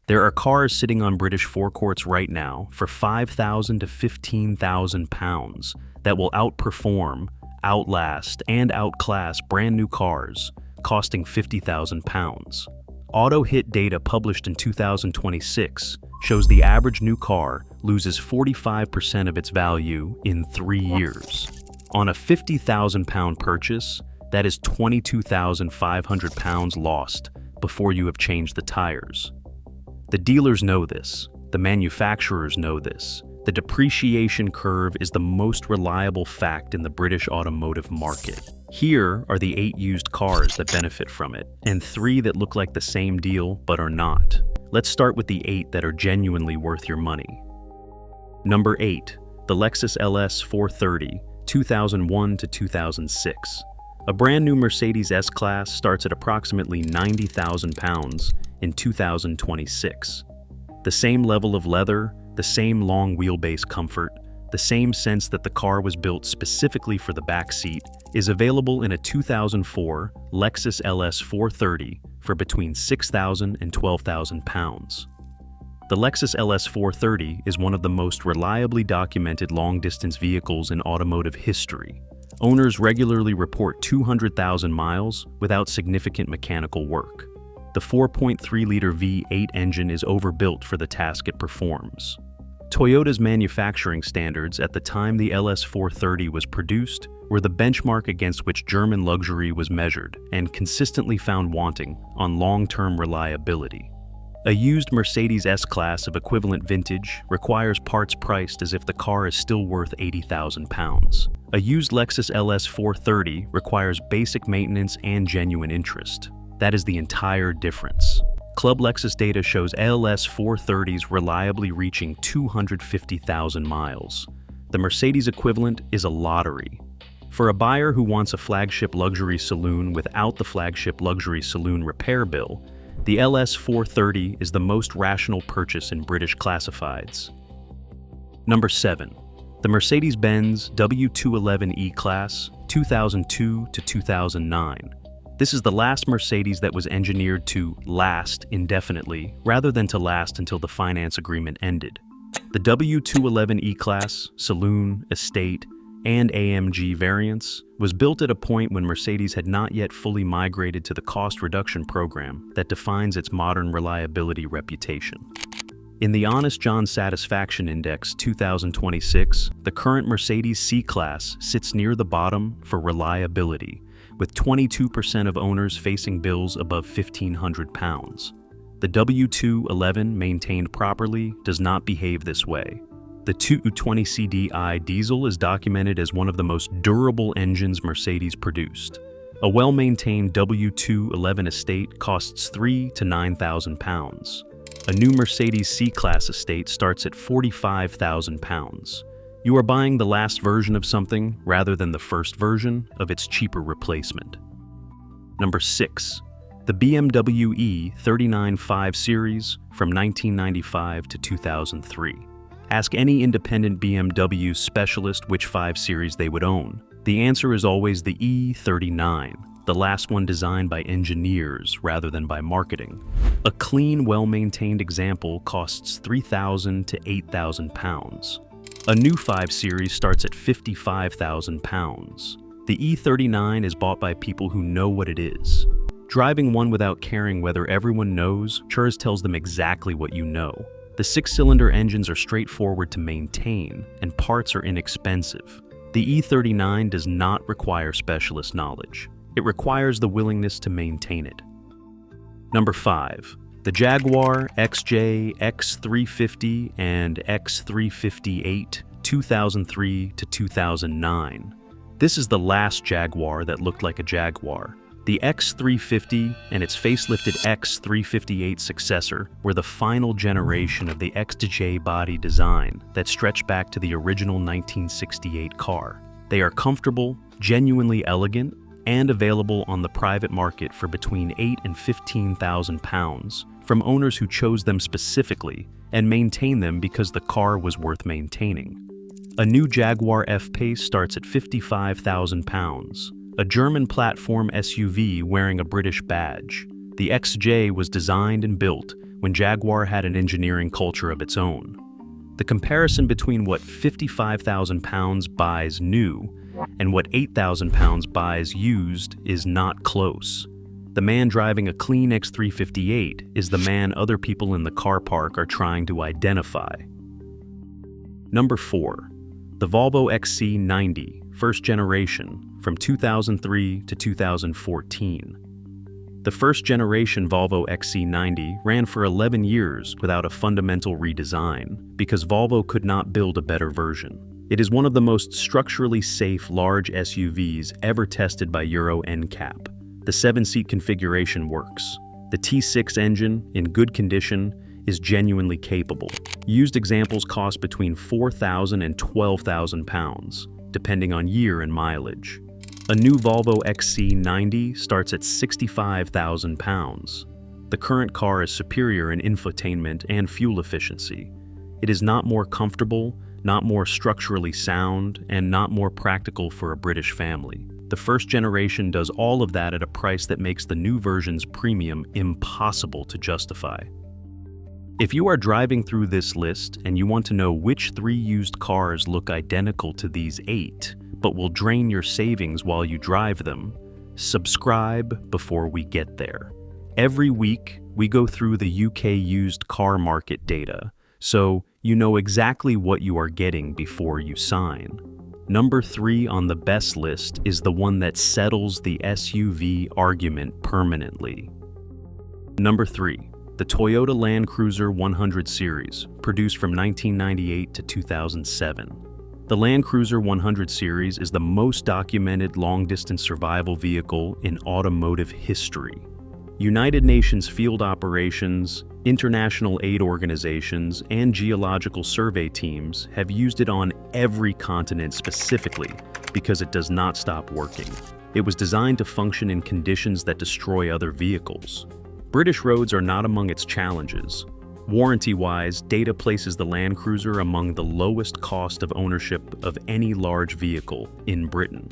There are cars sitting on British forecourts right now for £5,000 to £15,000 that will outperform, outlast, and outclass brand new cars costing £50,000. Auto Hit data published in 2026 shows the average new car loses 45% of its value in 3 years. On a £50,000 purchase, that is £22,500 lost before you have changed the tires. The dealers know this, the manufacturers know this. The depreciation curve is the most reliable fact in the British automotive market. Here are the 8 used cars that benefit from it, and 3 that look like the same deal but are not. Let's start with the 8 that are genuinely worth your money. Number 8, the Lexus LS 430, 2001 to 2006. A brand new Mercedes S-Class starts at approximately £90,000 in 2026. The same level of leather, the same long wheelbase comfort, the same sense that the car was built specifically for the back seat is available in a 2004 Lexus LS 430 for between £6,000 and £12,000. The Lexus LS 430 is one of the most reliably documented long-distance vehicles in automotive history. Owners regularly report 200,000 miles without significant mechanical work. The 4.3-liter V8 engine is overbuilt for the task it performs. Toyota's manufacturing standards at the time the LS 430 was produced were the benchmark against which German luxury was measured and consistently found wanting on long-term reliability. A used Mercedes S-Class of equivalent vintage requires parts priced as if the car is still worth £80,000. A used Lexus LS 430 requires basic maintenance and genuine interest. That is the entire difference. Club Lexus data shows LS 430s reliably reaching 250,000 miles. The Mercedes equivalent is a lottery. For a buyer who wants a flagship luxury saloon without the flagship luxury saloon repair bill, the LS 430 is the most rational purchase in British classifieds. Number 7. The Mercedes-Benz W211 E-Class, 2002 to 2009. This is the last Mercedes that was engineered to last indefinitely, rather than to last until the finance agreement ended. The W211 E-Class, Saloon, Estate, and AMG variants was built at a point when Mercedes had not yet fully migrated to the cost reduction program that defines its modern reliability reputation. In the Honest John Satisfaction Index 2026, the current Mercedes C-Class sits near the bottom for reliability, with 22% of owners facing bills above £1,500. The W211, maintained properly, does not behave this way. The 220CDI diesel is documented as one of the most durable engines Mercedes produced. A well-maintained W211 estate costs £3,000 to £9,000. A new Mercedes C-Class estate starts at £45,000. You are buying the last version of something rather than the first version of its cheaper replacement. Number 6. The BMW E39 5 Series from 1995 to 2003. Ask any independent BMW specialist which 5 Series they would own. The answer is always the E39, the last one designed by engineers rather than by marketing. A clean, well-maintained example costs £3,000 to £8,000. A new 5 Series starts at £55,000. The E39 is bought by people who know what it is. Driving one without caring whether everyone knows sure tells them exactly what you know. The 6-cylinder engines are straightforward to maintain, and parts are inexpensive. The E39 does not require specialist knowledge. It requires the willingness to maintain it. Number 5. The Jaguar XJ, X350, and X358, 2003 to 2009. This is the last Jaguar that looked like a Jaguar. The X350 and its facelifted X358 successor were the final generation of the XJ body design that stretched back to the original 1968 car. They are comfortable, genuinely elegant, and available on the private market for between £8,000 and £15,000 from owners who chose them specifically and maintain them because the car was worth maintaining. A new Jaguar F-Pace starts at £55,000. A German platform SUV wearing a British badge. The XJ was designed and built when Jaguar had an engineering culture of its own. The comparison between what 55,000 pounds buys new and what 8,000 pounds buys used is not close. The man driving a clean X358 is the man other people in the car park are trying to identify. Number 4. The Volvo XC90, first generation, from 2003 to 2014. The first generation Volvo XC90 ran for 11 years without a fundamental redesign because Volvo could not build a better version. It is one of the most structurally safe large SUVs ever tested by Euro NCAP. The 7-seat configuration works. The T6 engine, in good condition, is genuinely capable. Used examples cost between 4,000 and 12,000 pounds, depending on year and mileage. A new Volvo XC90 starts at 65,000 pounds. The current car is superior in infotainment and fuel efficiency. It is not more comfortable, not more structurally sound, and not more practical for a British family. The first generation does all of that at a price that makes the new version's premium impossible to justify. If you are driving through this list and you want to know which 3 used cars look identical to these 8, but will drain your savings while you drive them, subscribe before we get there. Every week, we go through the UK used car market data, so you know exactly what you are getting before you sign. Number 3 on the best list is the one that settles the SUV argument permanently. Number 3. The Toyota Land Cruiser 100 series, produced from 1998 to 2007. The Land Cruiser 100 series is the most documented long-distance survival vehicle in automotive history. United Nations field operations, international aid organizations, and geological survey teams have used it on every continent specifically because it does not stop working. It was designed to function in conditions that destroy other vehicles. British roads are not among its challenges. Warranty-wise, data places the Land Cruiser among the lowest cost of ownership of any large vehicle in Britain.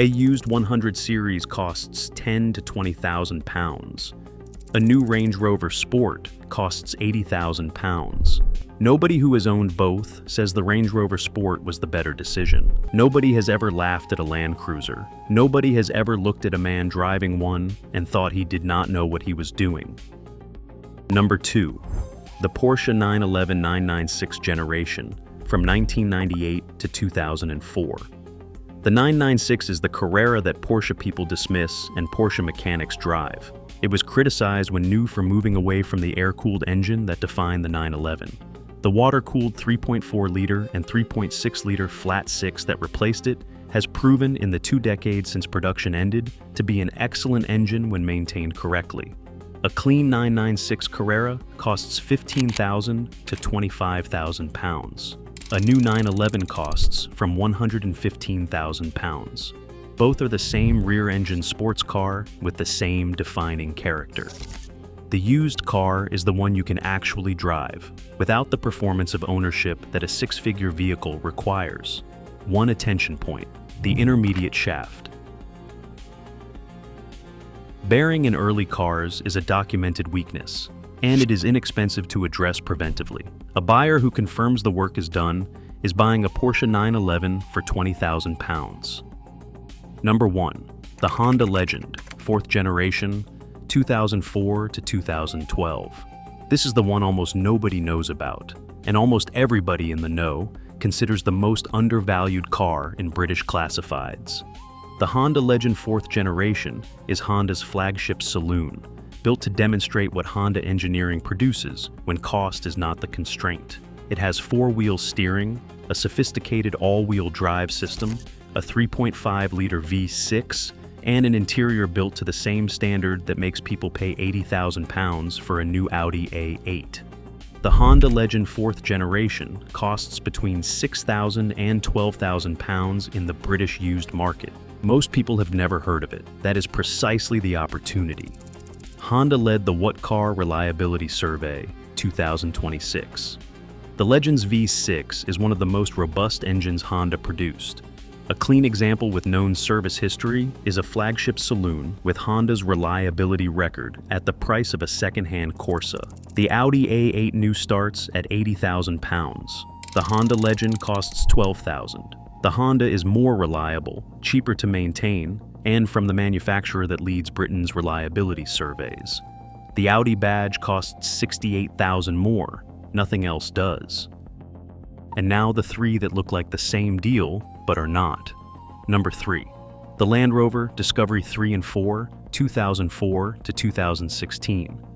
A used 100 series costs 10 to 20,000 pounds. A new Range Rover Sport costs 80,000 pounds. Nobody who has owned both says the Range Rover Sport was the better decision. Nobody has ever laughed at a Land Cruiser. Nobody has ever looked at a man driving one and thought he did not know what he was doing. Number 2. The Porsche 911 996 generation, from 1998 to 2004. The 996 is the Carrera that Porsche people dismiss and Porsche mechanics drive. It was criticized when new for moving away from the air-cooled engine that defined the 911. The water-cooled 3.4-liter and 3.6-liter flat-six that replaced it has proven in the 2 decades since production ended to be an excellent engine when maintained correctly. A clean 996 Carrera costs 15,000 to 25,000 pounds. A new 911 costs from 115,000 pounds. Both are the same rear-engine sports car with the same defining character. The used car is the one you can actually drive, without the performance of ownership that a 6-figure vehicle requires. One attention point: the intermediate shaft. Bearing in early cars is a documented weakness, and it is inexpensive to address preventively. A buyer who confirms the work is done is buying a Porsche 911 for 20,000 pounds. Number 1. The Honda Legend, 4th generation, 2004 to 2012. This is the one almost nobody knows about, and almost everybody in the know considers the most undervalued car in British classifieds. The Honda Legend 4th generation is Honda's flagship saloon, built to demonstrate what Honda engineering produces when cost is not the constraint. It has 4-wheel steering, a sophisticated all-wheel drive system, a 3.5-liter V6, and an interior built to the same standard that makes people pay 80,000 pounds for a new Audi A8. The Honda Legend 4th generation costs between 6,000 and 12,000 pounds in the British used market. Most people have never heard of it. That is precisely the opportunity. Honda led the What Car Reliability Survey 2026. The Legend's V6 is one of the most robust engines Honda produced. A clean example with known service history is a flagship saloon with Honda's reliability record at the price of a second-hand Corsa. The Audi A8 new starts at £80,000. The Honda Legend costs $12,000. The Honda is more reliable, cheaper to maintain, and from the manufacturer that leads Britain's reliability surveys. The Audi badge costs $68,000 more. Nothing else does. And now the three that look like the same deal, but are not. Number 3. The Land Rover Discovery 3 and 4, 2004 to 2016.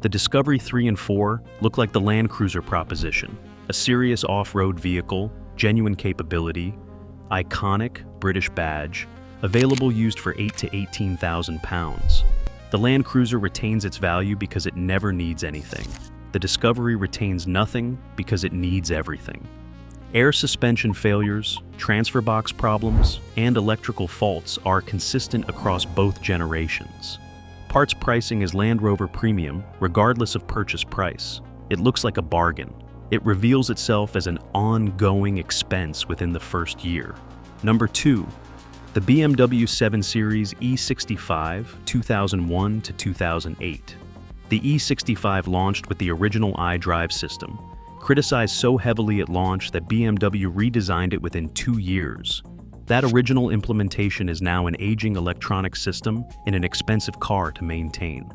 The Discovery 3 and 4 look like the Land Cruiser proposition, a serious off-road vehicle, genuine capability, iconic British badge, available used for £8,000 to £18,000. The Land Cruiser retains its value because it never needs anything. The Discovery retains nothing because it needs everything. Air suspension failures, transfer box problems, and electrical faults are consistent across both generations. Parts pricing is Land Rover Premium, regardless of purchase price. It looks like a bargain. It reveals itself as an ongoing expense within the first year. Number 2. The BMW 7 Series E65, 2001 to 2008. The E65 launched with the original iDrive system, criticized so heavily at launch that BMW redesigned it within 2 years. That original implementation is now an aging electronic system in an expensive car to maintain.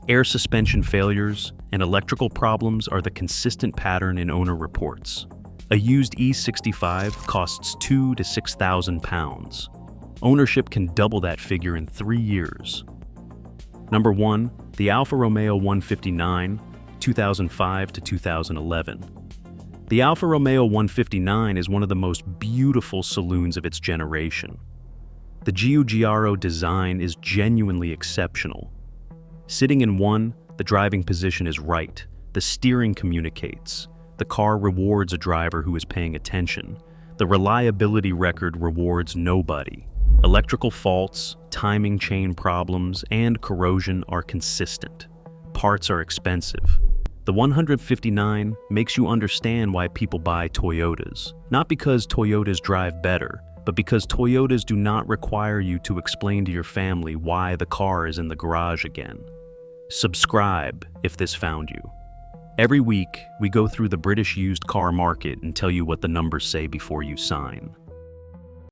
Air suspension failures and electrical problems are the consistent pattern in owner reports. A used E65 costs £2,000 to £6,000. Ownership can double that figure in 3 years. Number 1. The Alfa Romeo 159, 2005 to 2011. The Alfa Romeo 159 is one of the most beautiful saloons of its generation. The Giugiaro design is genuinely exceptional. Sitting in one, the driving position is right, the steering communicates, the car rewards a driver who is paying attention, the reliability record rewards nobody. Electrical faults, timing chain problems, and corrosion are consistent. Parts are expensive. The 159 makes you understand why people buy Toyotas. Not because Toyotas drive better, but because Toyotas do not require you to explain to your family why the car is in the garage again. Subscribe if this found you. Every week, we go through the British used car market and tell you what the numbers say before you sign.